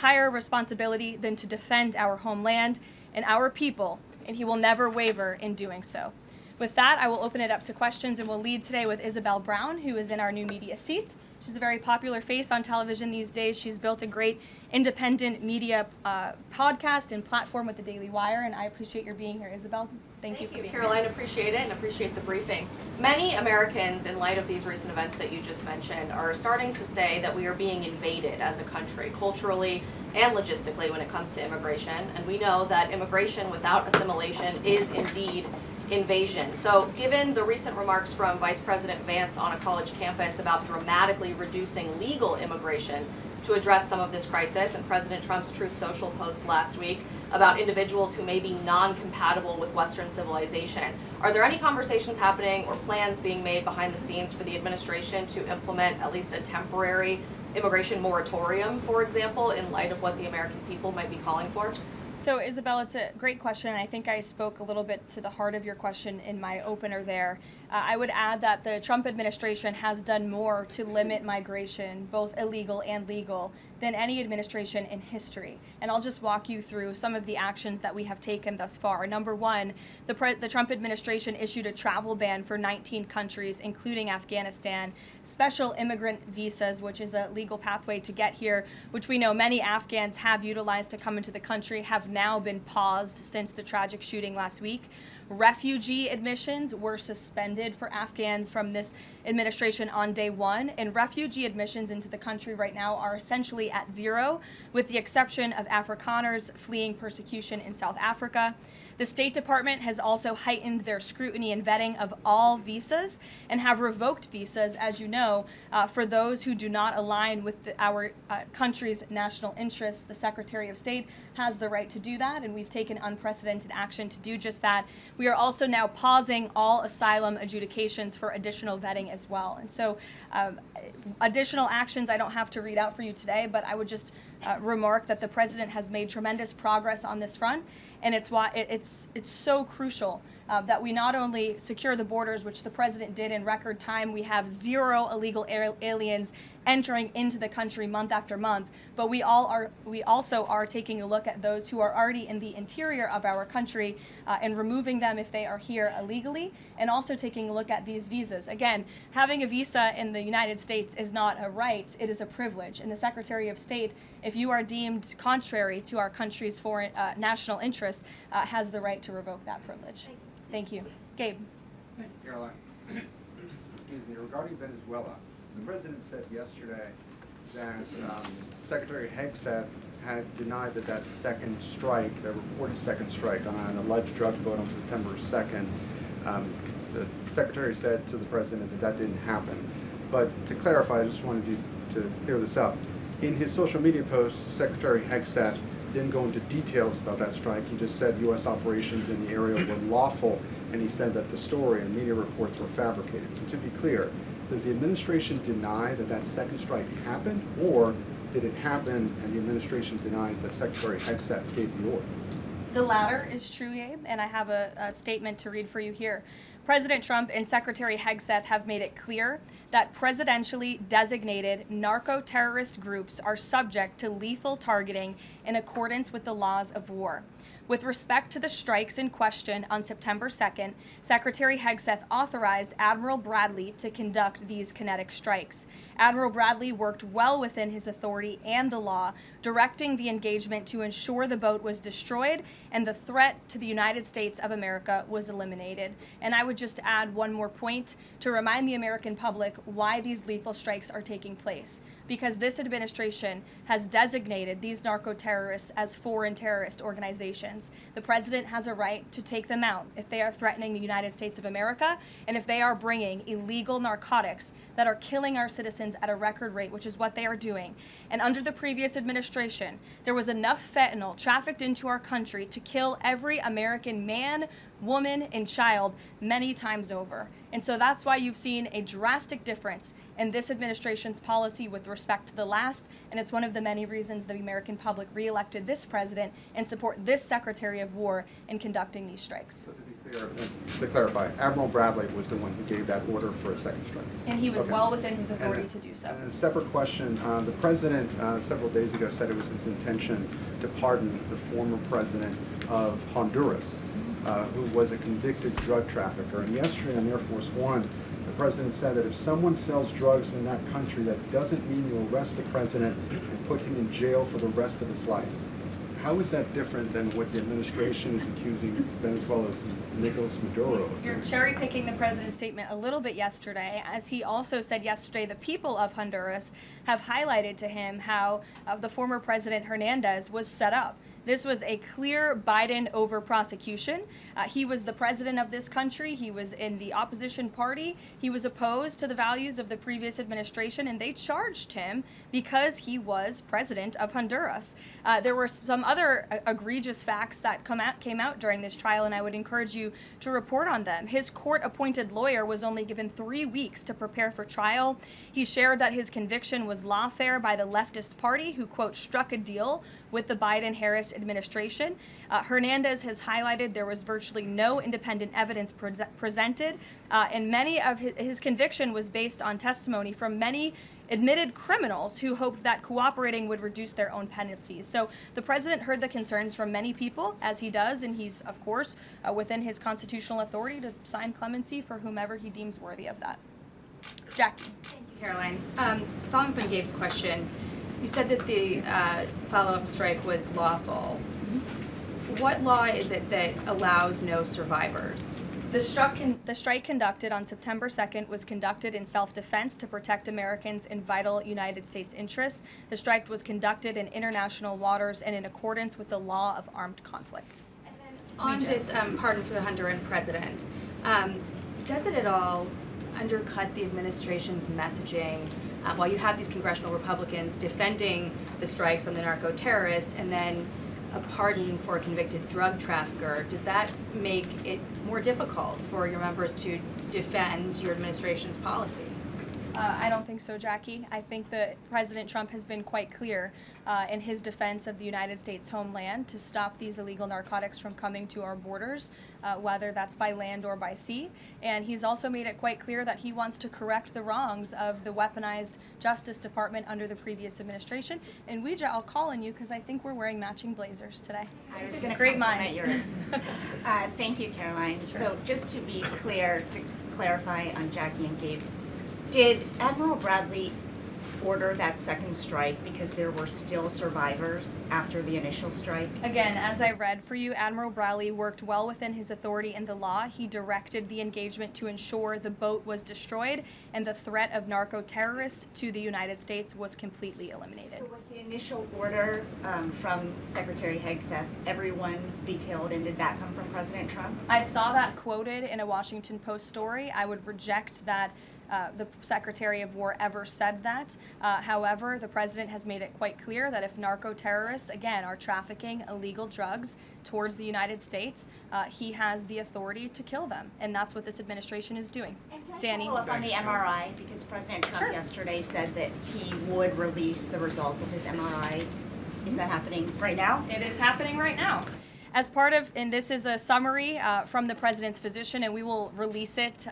higher responsibility than to defend our homeland and our people, and he will never waver in doing so. With that, I will open it up to questions, and we'll lead today with Isabel Brown, who is in our new media seat. She's a very popular face on television these days. She's built a great independent media podcast and platform with the Daily Wire, and I appreciate your being here, Isabel. Thank you for being Caroline. here. Appreciate it and appreciate the briefing. Many Americans, in light of these recent events that you just mentioned, are starting to say that we are being invaded as a country, culturally and logistically, when it comes to immigration. And we know that immigration without assimilation is indeed invasion. So given the recent remarks from Vice President Vance on a college campus about dramatically reducing legal immigration to address some of this crisis, and President Trump's Truth Social post last week about individuals who may be non-compatible with Western civilization, are there any conversations happening or plans being made behind the scenes for the administration to implement at least a temporary immigration moratorium, for example, in light of what the American people might be calling for? So, Isabel, it's a great question, and I think I spoke a little bit to the heart of your question in my opener there. I would add that the Trump administration has done more to limit migration, both illegal and legal, than any administration in history. And I'll just walk you through some of the actions that we have taken thus far. Number one, the Trump administration issued a travel ban for 19 countries, including Afghanistan, special immigrant visas, which is a legal pathway to get here, which we know many Afghans have utilized to come into the country, have now been paused since the tragic shooting last week. Refugee admissions were suspended for Afghans from this administration on day one, and refugee admissions into the country right now are essentially at zero, with the exception of Afrikaners fleeing persecution in South Africa. The State Department has also heightened their scrutiny and vetting of all visas and have revoked visas, as you know, for those who do not align with our country's national interests. The Secretary of State has the right to do that, and we've taken unprecedented action to do just that. We are also now pausing all asylum adjudications for additional vetting as well. And so additional actions I don't have to read out for you today, but I would just remark that the president has made tremendous progress on this front. And it's why it's so crucial that we not only secure the borders, which the president did in record time. We have zero illegal aliens entering into the country month after month, but we also are taking a look at those who are already in the interior of our country and removing them if they are here illegally, and also taking a look at these visas. Again, having a visa in the United States is not a right, it is a privilege. And the Secretary of State, if you are deemed contrary to our country's foreign national interests, has the right to revoke that privilege. Thank you. Gabe. Thank you, Caroline. Excuse me. Regarding Venezuela, the president said yesterday that Secretary Hegseth had denied that second strike, that reported second strike on an alleged drug vote on September 2nd. The secretary said to the president that didn't happen. But to clarify, I just wanted you to clear this up. In his social media post, Secretary Hegseth didn't go into details about that strike. He just said U.S. operations in the area were lawful, and he said that the story and media reports were fabricated. So to be clear, does the administration deny that second strike happened, or did it happen and the administration denies that Secretary Hegseth gave the order? The latter is true, Gabe, and I have a statement to read for you here. President Trump and Secretary Hegseth have made it clear that presidentially designated narco-terrorist groups are subject to lethal targeting in accordance with the laws of war. With respect to the strikes in question on September 2nd, Secretary Hegseth authorized Admiral Bradley to conduct these kinetic strikes. Admiral Bradley worked well within his authority and the law, directing the engagement to ensure the boat was destroyed and the threat to the United States of America was eliminated. And I would just add one more point to remind the American public why these lethal strikes are taking place. Because this administration has designated these narco-terrorists as foreign terrorist organizations. The president has a right to take them out if they are threatening the United States of America and if they are bringing illegal narcotics that are killing our citizens at a record rate, which is what they are doing. And under the previous administration, there was enough fentanyl trafficked into our country to kill every American man, woman, and child many times over. And so that's why you've seen a drastic difference in this administration's policy with respect to the last, and it's one of the many reasons the American public reelected this president and support this Secretary of War in conducting these strikes. So to be clear, to clarify, Admiral Bradley was the one who gave that order for a second strike. And he was Okay. well within his authority to do so. And a separate question, the president several days ago said it was his intention to pardon the former president of Honduras, who was a convicted drug trafficker. And yesterday on Air Force One, the president said that if someone sells drugs in that country, that doesn't mean you arrest the president and put him in jail for the rest of his life. How is that different than what the administration is accusing Venezuela's Nicolas Maduro of? You're cherry picking the president's statement a little bit yesterday, as he also said yesterday the people of Honduras have highlighted to him how the former president Hernandez was set up. This was a clear Biden over prosecution. He was the president of this country. He was in the opposition party. He was opposed to the values of the previous administration, and they charged him because he was president of Honduras. There were some other egregious facts that came out during this trial, and I would encourage you to report on them. His court-appointed lawyer was only given 3 weeks to prepare for trial. He shared that his conviction was lawfare by the leftist party, who, quote, struck a deal with the Biden-Harris administration. Hernandez has highlighted there was virtually no independent evidence presented, and many of his conviction was based on testimony from many admitted criminals who hoped that cooperating would reduce their own penalties. So the president heard the concerns from many people, as he does, and he's, of course, within his constitutional authority to sign clemency for whomever he deems worthy of that. Jackie. Thank you, Caroline. Following up on Gabe's question, you said that the follow-up strike was lawful. What law is it that allows no survivors? The strike conducted on September 2nd was conducted in self-defense to protect Americans in vital United States interests. The strike was conducted in international waters and in accordance with the law of armed conflict. And then on this pardon for the Honduran president, does it at all undercut the administration's messaging while you have these congressional Republicans defending the strikes on the narco-terrorists and then a pardon for a convicted drug trafficker? Does that make it more difficult for your members to defend your administration's policy? I don't think so, Jackie. I think that President Trump has been quite clear in his defense of the United States homeland to stop these illegal narcotics from coming to our borders, whether that's by land or by sea. And he's also made it quite clear that he wants to correct the wrongs of the weaponized Justice Department under the previous administration. And Ouija, I'll call on you because I think we're wearing matching blazers today. I was going to Great compliment minds. yours. Thank you, Caroline. Sure. So just to be clear, to clarify on Jackie and Gabe, did Admiral Bradley order that second strike because there were still survivors after the initial strike? Again, as I read for you, Admiral Bradley worked well within his authority in the law. He directed the engagement to ensure the boat was destroyed and the threat of narco-terrorists to the United States was completely eliminated. So was the initial order from Secretary Hegseth, everyone be killed, and did that come from President Trump? I saw that quoted in a Washington Post story. I would reject that the Secretary of War ever said that. However, the president has made it quite clear that if narco-terrorists, again, are trafficking illegal drugs towards the United States, he has the authority to kill them. And that's what this administration is doing. And can I Danny? follow up on the MRI? Because President Trump Sure. yesterday said that he would release the results of his MRI. Is that happening right now? It is happening right now. As part of, and this is a summary from the president's physician, and we will release it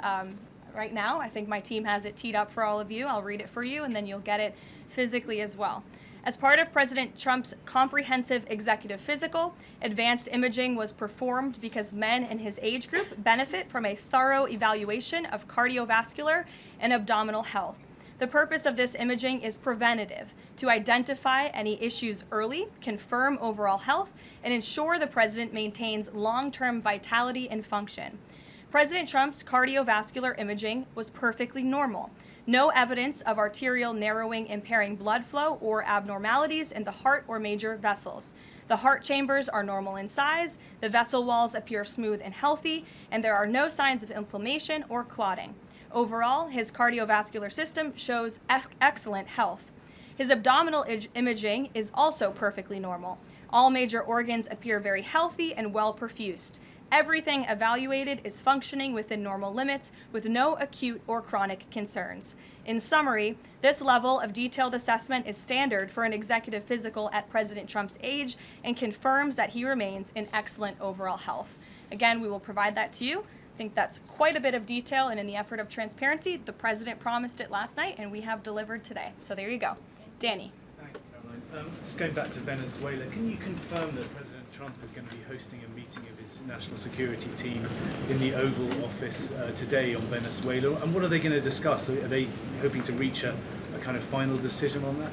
right now. I think my team has it teed up for all of you. I'll read it for you, and then you'll get it physically as well. As part of President Trump's comprehensive executive physical, advanced imaging was performed because men in his age group benefit from a thorough evaluation of cardiovascular and abdominal health. The purpose of this imaging is preventative, to identify any issues early, confirm overall health, and ensure the president maintains long-term vitality and function. President Trump's cardiovascular imaging was perfectly normal. No evidence of arterial narrowing impairing blood flow or abnormalities in the heart or major vessels. The heart chambers are normal in size, the vessel walls appear smooth and healthy, and there are no signs of inflammation or clotting. Overall, his cardiovascular system shows excellent health. His abdominal imaging is also perfectly normal. All major organs appear very healthy and well perfused. Everything evaluated is functioning within normal limits with no acute or chronic concerns. In summary, this level of detailed assessment is standard for an executive physical at President Trump's age and confirms that he remains in excellent overall health. Again, we will provide that to you. I think that's quite a bit of detail, and in the effort of transparency, the president promised it last night and we have delivered today. So there you go. Danny. Thanks, Caroline. Just going back to Venezuela, can you confirm that President Trump is going to be hosting a meeting of his national security team in the Oval Office today on Venezuela? And what are they going to discuss? Are they hoping to reach a kind of final decision on that?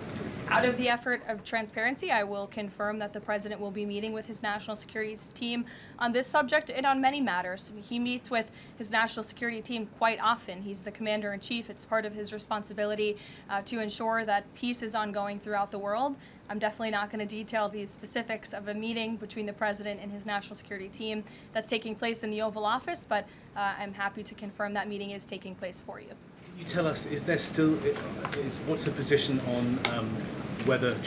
Out of the effort of transparency, I will confirm that the president will be meeting with his national security team on this subject and on many matters. He meets with his national security team quite often. He's the commander-in-chief. It's part of his responsibility to ensure that peace is ongoing throughout the world. I'm definitely not going to detail the specifics of a meeting between the president and his national security team that's taking place in the Oval Office, but I'm happy to confirm that meeting is taking place for you. Can you tell us, what's the position on whether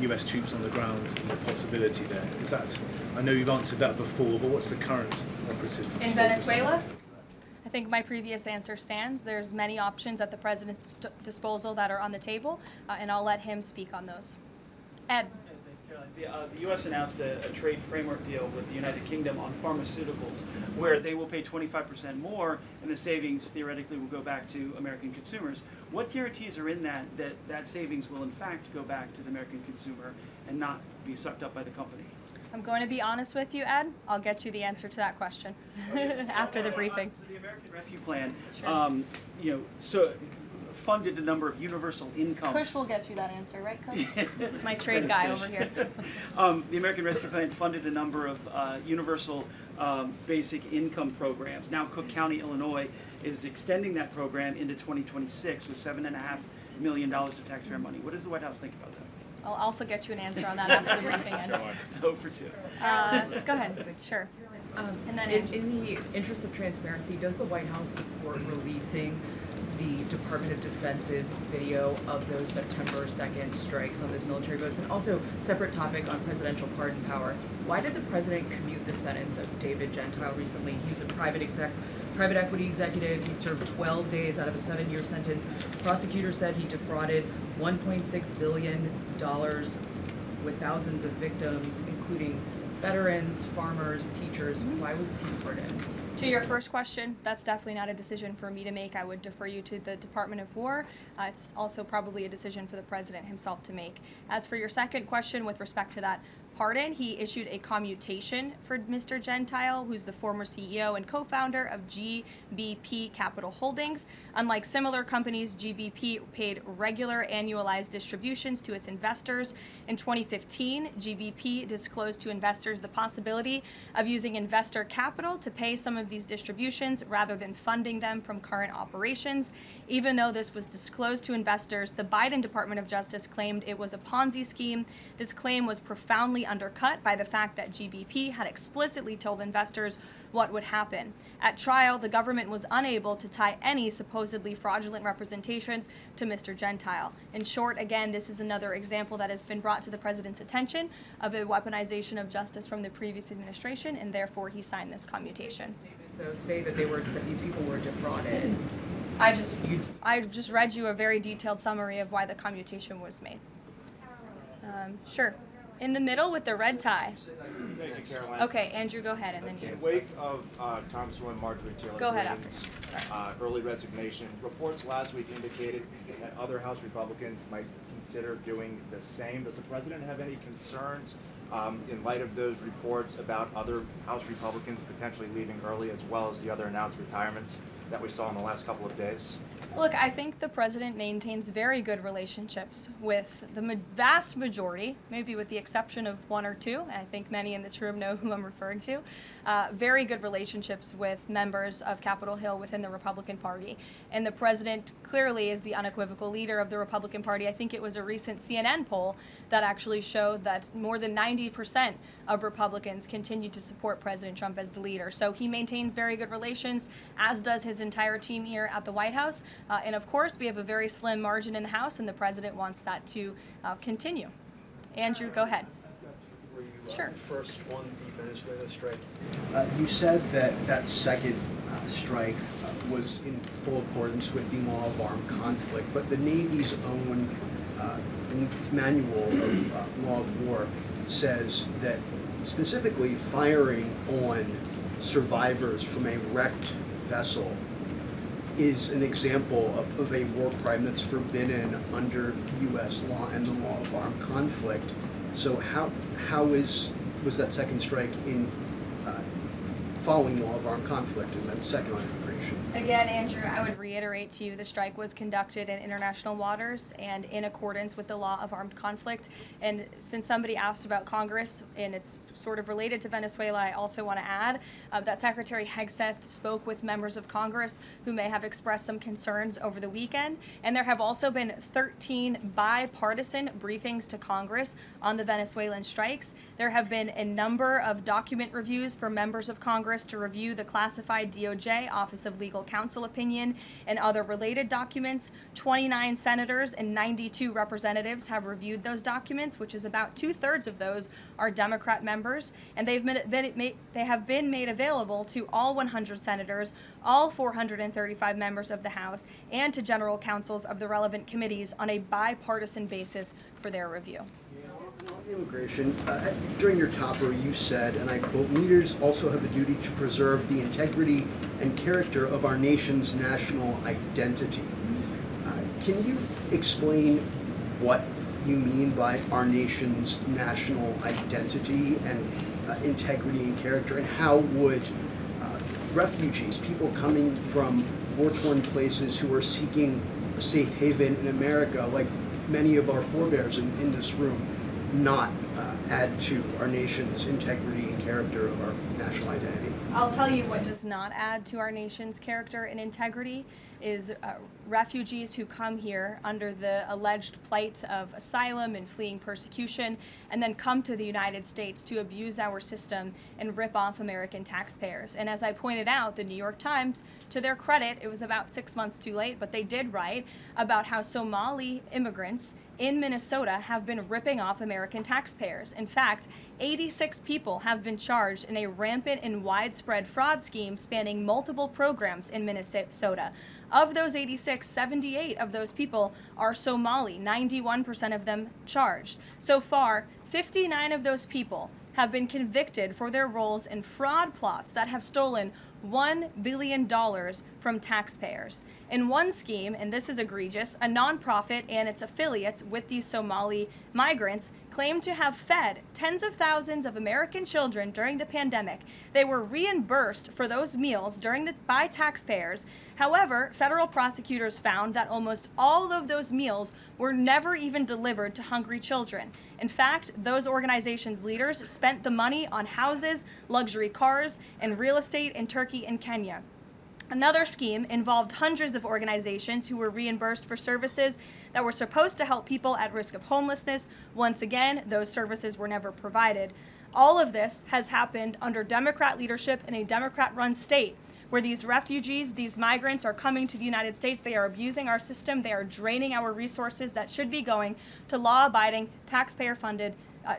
US troops on the ground is a possibility there? Is that, I know you've answered that before, but what's the current operative In status? Venezuela? I think my previous answer stands. There's many options at the president's disposal that are on the table, and I'll let him speak on those. Ed. The U.S. announced a trade framework deal with the United Kingdom on pharmaceuticals, where they will pay 25% more, and the savings theoretically will go back to American consumers. What guarantees are in that savings will in fact go back to the American consumer and not be sucked up by the company? I'm going to be honest with you, Ed. I'll get you the answer to that question after the briefing. So the American Rescue Plan, Sure. funded a number of universal income. Kush will get you that answer, right, Kush? My trade guy over here. The American Rescue Plan funded a number of universal basic income programs. Now Cook County, Illinois is extending that program into 2026 with $7.5 million of taxpayer money. What does the White House think about that? I'll also get you an answer on that after the briefing. Ed. 0 for 2. Go ahead. Sure. And then in the interest of transparency, does the White House support releasing the Department of Defense's video of those September 2nd strikes on those military boats? And also, separate topic on presidential pardon power. Why did the president commute the sentence of David Gentile recently? He was a private equity executive. He served 12 days out of a 7-year sentence. Prosecutors said he defrauded $1.6 billion with thousands of victims, including veterans, farmers, teachers. Why was he pardoned? To your first question, that's definitely not a decision for me to make. I would defer you to the Department of War. It's also probably a decision for the president himself to make. As for your second question with respect to that pardon, he issued a commutation for Mr. Gentile, who's the former CEO and co-founder of GBP Capital Holdings. Unlike similar companies, GBP paid regular annualized distributions to its investors. In 2015, GBP disclosed to investors the possibility of using investor capital to pay some of these distributions rather than funding them from current operations. Even though this was disclosed to investors, the Biden Department of Justice claimed it was a Ponzi scheme. This claim was profoundly undercut by the fact that GBP had explicitly told investors what would happen. At trial, the government was unable to tie any supposedly fraudulent representations to Mr. Gentile. In short, again, this is another example that has been brought to the president's attention of a weaponization of justice from the previous administration, and therefore he signed this commutation. Statements, though, say that these people were defrauded. I just read you a very detailed summary of why the commutation was made. Sure. In the middle with the red tie. Thank you, Caroline. Okay, Andrew, go ahead, and then you. In wake of Congresswoman Marjorie Taylor Go ahead Greene's early resignation, reports last week indicated that other House Republicans might consider doing the same. Does the president have any concerns in light of those reports about other House Republicans potentially leaving early, as well as the other announced retirements that we saw in the last couple of days? Look, I think the president maintains very good relationships with the vast majority, maybe with the exception of one or two. I think many in this room know who I'm referring to. Very good relationships with members of Capitol Hill within the Republican Party. And the president clearly is the unequivocal leader of the Republican Party. I think it was a recent CNN poll that actually showed that more than 90% of Republicans continue to support President Trump as the leader. So he maintains very good relations, as does his entire team here at the White House. And of course, we have a very slim margin in the House, and the president wants that to continue. Andrew, go ahead. for you Sure. first on the Venezuela strike. You said that that second strike was in full accordance with the law of armed conflict, but the Navy's own manual of law of war says that specifically firing on survivors from a wrecked vessel is an example of a war crime that's forbidden under U.S. law and the law of armed conflict. So was that second strike in following law of armed conflict, and then second on immigration? Again, Andrew, I would reiterate to you the strike was conducted in international waters and in accordance with the law of armed conflict. And since somebody asked about Congress, and it's sort of related to Venezuela, I also want to add that Secretary Hegseth spoke with members of Congress who may have expressed some concerns over the weekend. And there have also been 13 bipartisan briefings to Congress on the Venezuelan strikes. There have been a number of document reviews for members of Congress to review the classified DOJ Office of Legal Counsel opinion and other related documents. 29 senators and 92 representatives have reviewed those documents, which is about 2/3 of those are Democrat members, and they have been made available to all 100 senators, all 435 members of the House, and to general counsels of the relevant committees on a bipartisan basis for their review. Immigration, during your topper you said, and I quote, "Leaders also have a duty to preserve the integrity and character of our nation's national identity." Can you explain what you mean by our nation's national identity and integrity and character, and how would refugees, people coming from war-torn places who are seeking a safe haven in America, like many of our forebears in this room, not add to our nation's integrity and character of our national identity? I'll tell you what does not add to our nation's character and integrity is refugees who come here under the alleged plight of asylum and fleeing persecution, and then come to the United States to abuse our system and rip off American taxpayers. And as I pointed out, the New York Times, to their credit, it was about 6 months too late, but they did write about how Somali immigrants in Minnesota have been ripping off American taxpayers. In fact, 86 people have been charged in a rampant and widespread fraud scheme spanning multiple programs in Minnesota. Of those 86, 78 of those people are Somali, 91% of them charged. So far, 59 of those people have been convicted for their roles in fraud plots that have stolen $1 billion from taxpayers. In one scheme, and this is egregious, a nonprofit and its affiliates with these Somali migrants claimed to have fed tens of thousands of American children during the pandemic. They were reimbursed for those meals by taxpayers. However, federal prosecutors found that almost all of those meals were never even delivered to hungry children. In fact, those organizations' leaders spent the money on houses, luxury cars, and real estate in Turkey and Kenya. Another scheme involved hundreds of organizations who were reimbursed for services that were supposed to help people at risk of homelessness. Once again, those services were never provided. All of this has happened under Democrat leadership in a Democrat-run state, where these refugees, these migrants are coming to the United States. They are abusing our system. They are draining our resources that should be going to law-abiding, taxpayer-funded,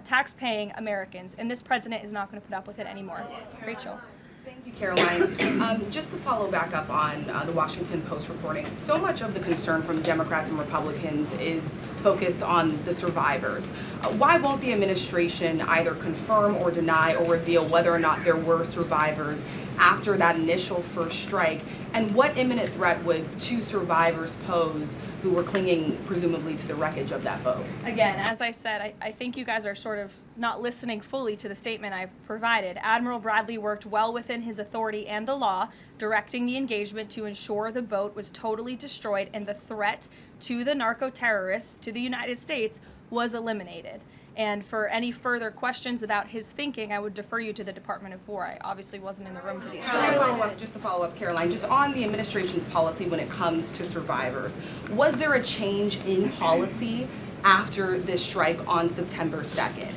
tax-paying Americans. And this president is not going to put up with it anymore. Rachel. Thank you, Caroline. Just to follow back up on the Washington Post reporting, so much of the concern from Democrats and Republicans is focused on the survivors. Why won't the administration either confirm or deny or reveal whether or not there were survivors after that initial first strike? And what imminent threat would two survivors pose who were clinging presumably to the wreckage of that boat? Again, as I said, I think you guys are sort of not listening fully to the statement I've provided. Admiral Bradley worked well within his authority and the law, directing the engagement to ensure the boat was totally destroyed and the threat to the narco-terrorists to the United States was eliminated. And for any further questions about his thinking, I would defer you to the Department of War. I obviously wasn't in the room for these. Just to follow up, Caroline, just on the administration's policy when it comes to survivors, was there a change in policy after this strike on September 2nd?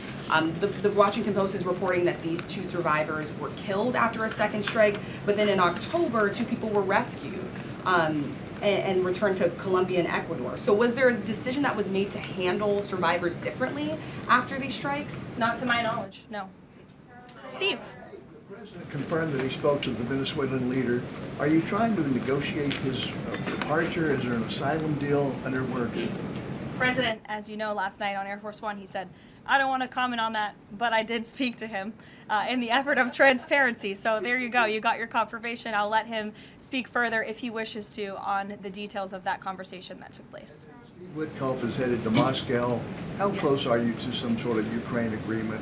The Washington Post is reporting that these two survivors were killed after a second strike, but then in October, two people were rescued. and returned to Colombia and Ecuador. So was there a decision that was made to handle survivors differently after these strikes? Not to my knowledge, no. Steve. The president confirmed that he spoke to the Venezuelan leader. Are you trying to negotiate his departure? Is there an asylum deal under work? President, as you know, last night on Air Force One, he said, I don't want to comment on that, but I did speak to him in the effort of transparency. So there you go. You got your confirmation. I'll let him speak further if he wishes to on the details of that conversation that took place. Steve Witkoff is headed to Moscow. How close are you to some sort of Ukraine agreement?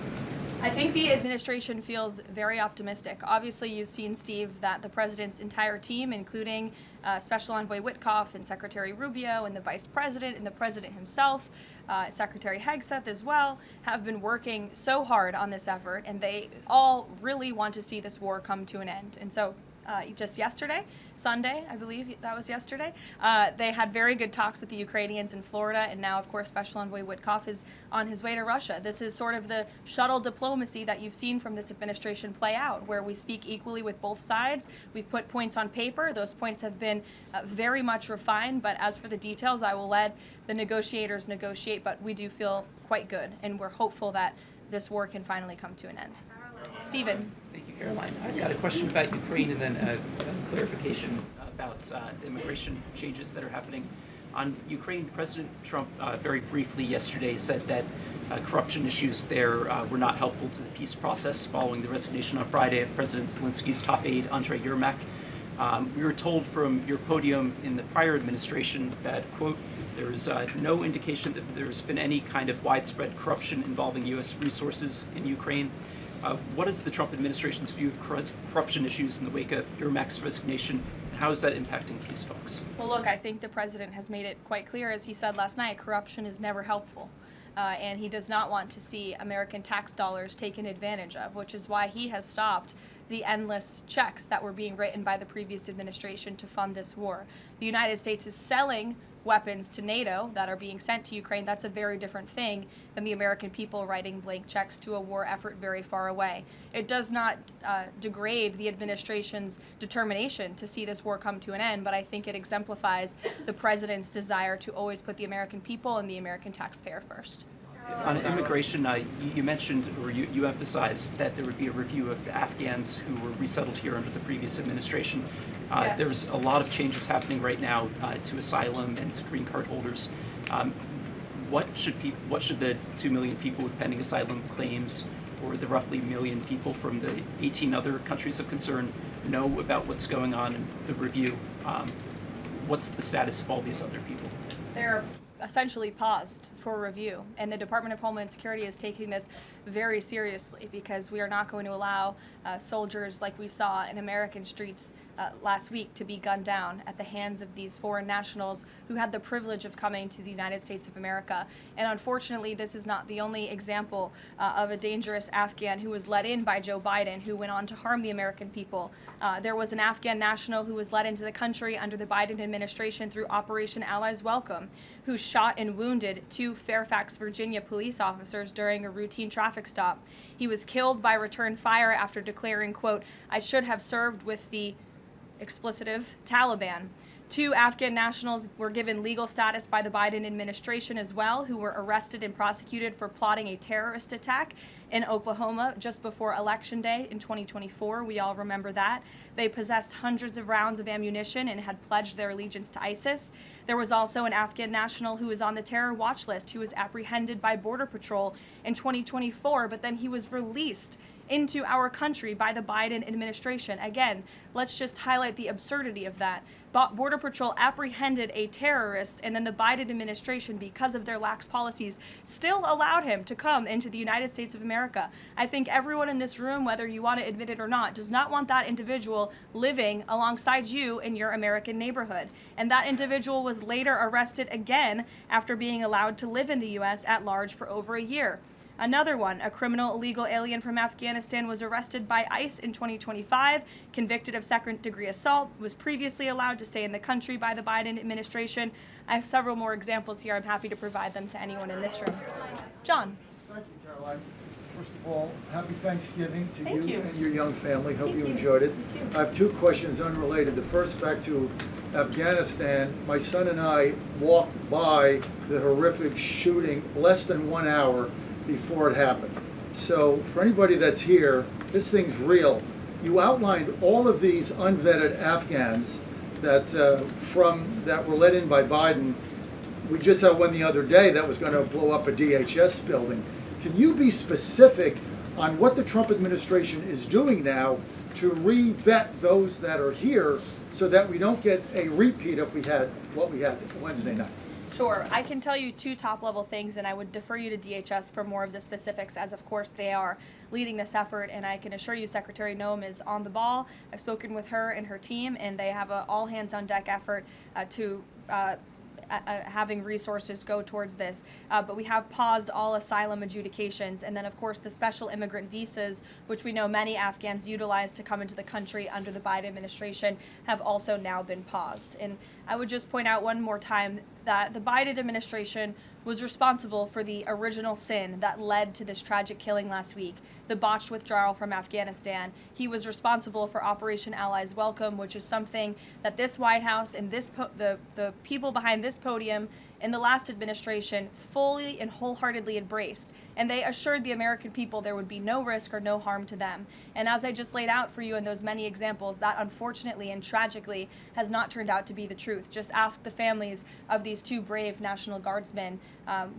I think the administration feels very optimistic. Obviously, you've seen, Steve, that the president's entire team, including Special Envoy Witkoff and Secretary Rubio and the vice president and the president himself, Secretary Hegseth as well, have been working so hard on this effort, and they all really want to see this war come to an end. And so just yesterday, Sunday, I believe that was yesterday, they had very good talks with the Ukrainians in Florida, and now, of course, Special Envoy Witkoff is on his way to Russia. This is sort of the shuttle diplomacy that you've seen from this administration play out, where we speak equally with both sides. We've put points on paper. Those points have been very much refined, but as for the details, I will let the negotiators negotiate, but we do feel quite good, and we're hopeful that this war can finally come to an end. Stephen. Thank you, Caroline. I've got a question about Ukraine and then a clarification about immigration changes that are happening. On Ukraine, President Trump very briefly yesterday said that corruption issues there were not helpful to the peace process following the resignation on Friday of President Zelensky's top aide, Andrei Yermak. We were told from your podium in the prior administration that, quote, there is no indication that there's been any kind of widespread corruption involving U.S. resources in Ukraine. What is the Trump administration's view of corruption issues in the wake of Yermak's resignation, and how is that impacting peace talks? Well, look, I think the president has made it quite clear, as he said last night, corruption is never helpful. And he does not want to see American tax dollars taken advantage of, which is why he has stopped the endless checks that were being written by the previous administration to fund this war. The United States is selling weapons to NATO that are being sent to Ukraine. That's a very different thing than the American people writing blank checks to a war effort very far away. It does not degrade the administration's determination to see this war come to an end, but I think it exemplifies the president's desire to always put the American people and the American taxpayer first. On immigration, you mentioned, or you emphasized that there would be a review of the Afghans who were resettled here under the previous administration. Yes. There's a lot of changes happening right now to asylum and to green card holders. What should the 2 million people with pending asylum claims, or the roughly 1 million people from the 18 other countries of concern, know about what's going on in the review? What's the status of all these other people? They're essentially paused for review, and the Department of Homeland Security is taking this very seriously, because we are not going to allow soldiers like we saw in American streets last week to be gunned down at the hands of these foreign nationals who had the privilege of coming to the United States of America. And unfortunately, this is not the only example of a dangerous Afghan who was let in by Joe Biden, who went on to harm the American people. There was an Afghan national who was let into the country under the Biden administration through Operation Allies Welcome, who shot and wounded 2 Fairfax, Virginia police officers during a routine traffic stop. He was killed by return fire after declaring, quote, "I should have served with the explicitive Taliban." 2 Afghan nationals were given legal status by the Biden administration as well, who were arrested and prosecuted for plotting a terrorist attack in Oklahoma just before Election Day in 2024. We all remember that. They possessed hundreds of rounds of ammunition and had pledged their allegiance to ISIS. There was also an Afghan national who was on the terror watch list who was apprehended by Border Patrol in 2024, but then he was released into our country by the Biden administration. Again, let's just highlight the absurdity of that. Border Patrol apprehended a terrorist, and then the Biden administration, because of their lax policies, still allowed him to come into the United States of America. I think everyone in this room, whether you want to admit it or not, does not want that individual living alongside you in your American neighborhood. And that individual was later arrested again after being allowed to live in the U.S. at large for over a year. Another one, a criminal illegal alien from Afghanistan, was arrested by ICE in 2025, convicted of second-degree assault, was previously allowed to stay in the country by the Biden administration. I have several more examples here. I'm happy to provide them to anyone in this room. John. Thank you, Caroline. First of all, happy Thanksgiving to Thank you. and your young family. Hope Thank you you. enjoyed it. You too. I have two questions unrelated. The first, back to Afghanistan. My son and I walked by the horrific shooting less than 1 hour before it happened. So for anybody that's here, this thing's real. You outlined all of these unvetted Afghans that that were let in by Biden. We just had one the other day that was going to blow up a DHS building. Can you be specific on what the Trump administration is doing now to re-vet those that are here so that we don't get a repeat of what we had Wednesday night? Sure. I can tell you two top-level things, and I would defer you to DHS for more of the specifics, as of course they are leading this effort, and I can assure you Secretary Noem is on the ball. I've spoken with her and her team, and they have an all-hands-on-deck effort to having resources go towards this. But we have paused all asylum adjudications, and then of course the special immigrant visas, which we know many Afghans utilize to come into the country under the Biden administration, have also now been paused. And I would just point out one more time that the Biden administration was responsible for the original sin that led to this tragic killing last week, the botched withdrawal from Afghanistan. He was responsible for Operation Allies Welcome, which is something that this White House and the people behind this podium in the last administration fully and wholeheartedly embraced. And they assured the American people there would be no risk or no harm to them. And as I just laid out for you in those many examples, that unfortunately and tragically has not turned out to be the truth. Just ask the families of these two brave National Guardsmen,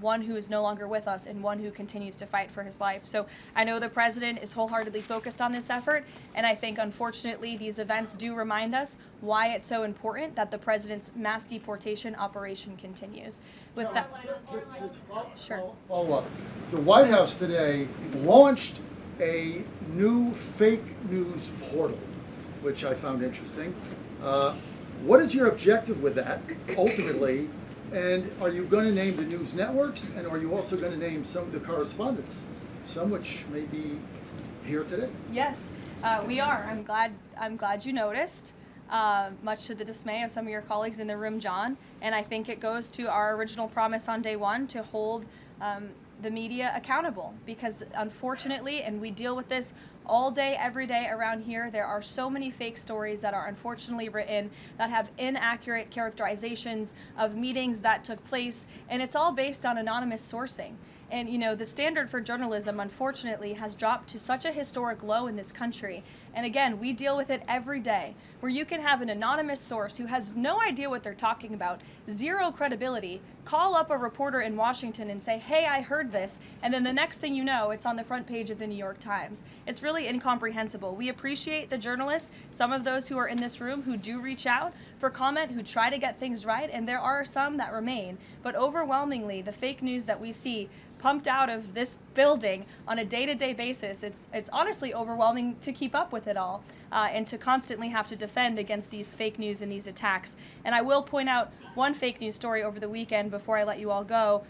one who is no longer with us and one who continues to fight for his life. So I know the president is wholeheartedly focused on this effort, and I think unfortunately these events do remind us why it's so important that the president's mass deportation operation continues. With that, follow up. The White House today launched a new fake news portal, which I found interesting. What is your objective with that, ultimately? And are you going to name the news networks, and are you also going to name some of the correspondents, some which may be here today? Yes, we are. I'm glad you noticed. Much to the dismay of some of your colleagues in the room, John. And I think it goes to our original promise on day one to hold the media accountable, because unfortunately, and we deal with this all day, every day around here, there are so many fake stories that are unfortunately written that have inaccurate characterizations of meetings that took place, and it's all based on anonymous sourcing. And you know, the standard for journalism, unfortunately, has dropped to such a historic low in this country. And again, we deal with it every day, where you can have an anonymous source who has no idea what they're talking about, zero credibility, call up a reporter in Washington and say, hey, I heard this, and then the next thing you know, it's on the front page of the New York Times. It's really incomprehensible. We appreciate the journalists, some of those who are in this room who do reach out for comment, who try to get things right, and there are some that remain. But overwhelmingly, the fake news that we see pumped out of this building on a day-to-day basis, it's honestly overwhelming to keep up with it all, and to constantly have to defend against these fake news and these attacks. And I will point out one fake news story over the weekend before I let you all go,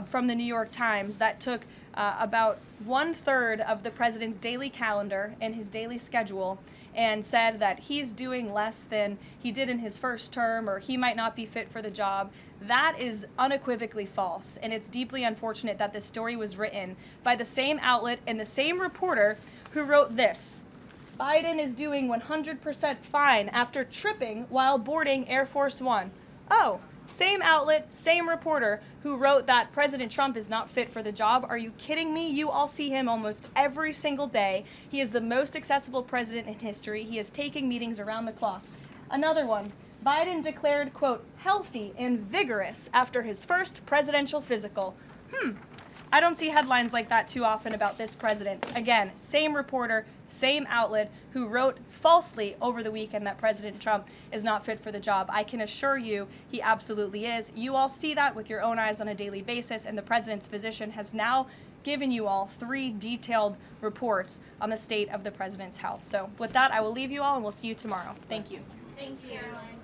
from the New York Times that took about 1/3 of the president's daily calendar and his daily schedule and said that he's doing less than he did in his first term, or he might not be fit for the job. That is unequivocally false, and it's deeply unfortunate that this story was written by the same outlet and the same reporter who wrote this: Biden is doing 100% fine after tripping while boarding Air Force One. Oh, same outlet, same reporter who wrote that President Trump is not fit for the job. Are you kidding me? You all see him almost every single day. He is the most accessible president in history. He is taking meetings around the clock. Another one. Biden declared, quote, healthy and vigorous after his first presidential physical. I don't see headlines like that too often about this president. Again, same reporter, same outlet who wrote falsely over the weekend that President Trump is not fit for the job. I can assure you he absolutely is. You all see that with your own eyes on a daily basis, and the president's physician has now given you all 3 detailed reports on the state of the president's health. So with that, I will leave you all, and we'll see you tomorrow. Thank you. Thank you, Caroline.